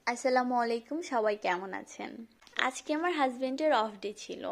আসসালামু আলাইকুম, সবাই কেমন আছেন? আজকে আমার হাজবেন্ডের অফ ডে ছিল।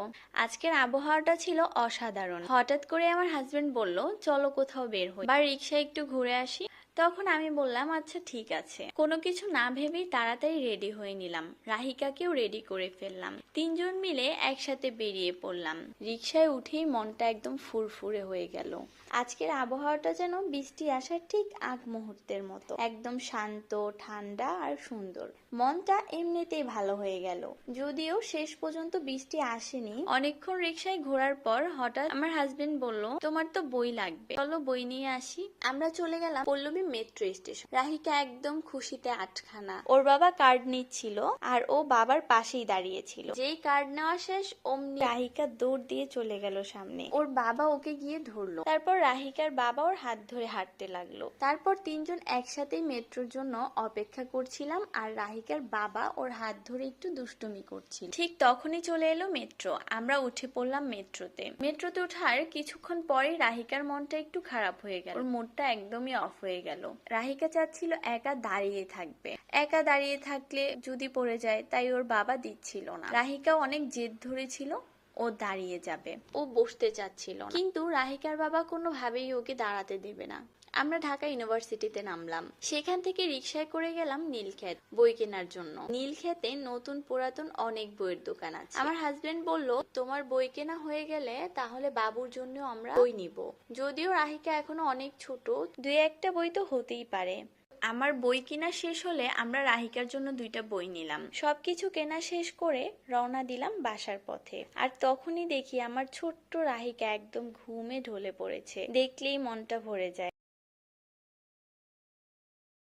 আজকের আবহাওয়াটা ছিল অসাধারণ। হঠাৎ করে আমার হাজবেন্ড বলল, চলো কোথাও বের হই বা রিক্সায় একটু ঘুরে আসি। তখন আমি বললাম, আচ্ছা ঠিক আছে। কোনো কিছু না ভেবেই তাড়াতাড়ি রেডি হয়ে নিলাম। রাহিকাকেও রেডি করে ফেললাম। তিনজন মিলে একসাথে বেরিয়ে পড়লাম। রিক্সায় উঠেই মনটা একদম ফুরফুরে হয়ে গেল। আজকের আবহাওয়াটা যেন বৃষ্টি আসার ঠিক আগ মুহূর্তের মতো, একদম শান্ত, ঠান্ডা আর সুন্দর। মনটা এমনিতেই ভালো হয়ে গেল। যদিও শেষ পর্যন্ত বৃষ্টি আসেনি। অনেকক্ষণ রিক্সায় ঘোরার পর হঠাৎ আমার হাজবেন্ড বলল, তোমার তো বই লাগবে, চলো বই নিয়ে আসি। আমরা চলে গেলাম পল্লবী মেট্রো স্টেশন। রাহিকা একদম খুশিতে আটখানা। ওর বাবা কার্ড নিচ্ছিল আর ও বাবার পাশেই দাঁড়িয়েছিল। যেই কার্ড নেওয়া শেষ অমনি রাহিকা দৌড় দিয়ে চলে গেল সামনে। ওর বাবা ওকে গিয়ে ধরলো। তারপর রাহিকার বাবা ওর হাত ধরে হাঁটতে লাগলো। তারপর তিনজন একসাথেই মেট্রোর জন্য অপেক্ষা করছিলাম আর রাহিকার বাবা ওর হাত ধরে একটু দুষ্টুমি করছিল। ঠিক তখনই চলে এলো মেট্রো। আমরা উঠে পড়লাম মেট্রোতে। মেট্রোতে ওঠার কিছুক্ষণ পরেই রাহিকার মনটা একটু খারাপ হয়ে গেল। ওর মুডটা একদমই অফ হয়ে গেল। রাহিকা চাচ্ছিল একা দাঁড়িয়ে থাকবে। একা দাঁড়িয়ে থাকলে যদি পড়ে যায়, তাই ওর বাবা দিচ্ছিল না। রাহিকা অনেক জেদ ধরেছিল ও দাঁড়িয়ে যাবে, ও বসতে চাচ্ছিল না। কিন্তু রাহিকার বাবা কোনোভাবেই ওকে দাঁড়াতে দেবে না। আমরা ঢাকা ইউনিভার্সিটিতে নামলাম। সেখান থেকে রিক্সায় করে গেলাম নীলক্ষেত বই কেনার জন্য। নীলক্ষেতে নতুন পুরাতন অনেক বইয়ের দোকান আছে। আমার হাজবেন্ড বলল, তোমার বই কেনা হয়ে গেলে তাহলে বাবুর জন্য আমরা বই নিব। যদিও রাহিকা এখনো অনেক ছোট, দুই একটা বই তো হতেই পারে। আমার বই কেনা শেষ হলে আমরা রাহিকার জন্য দুইটা বই নিলাম। সবকিছু কেনা শেষ করে রওনা দিলাম বাসার পথে। আর তখনই দেখি আমার ছোট্ট রাহিকা একদম ঘুমে ঢলে পড়েছে। দেখলেই মনটা ভরে যায়।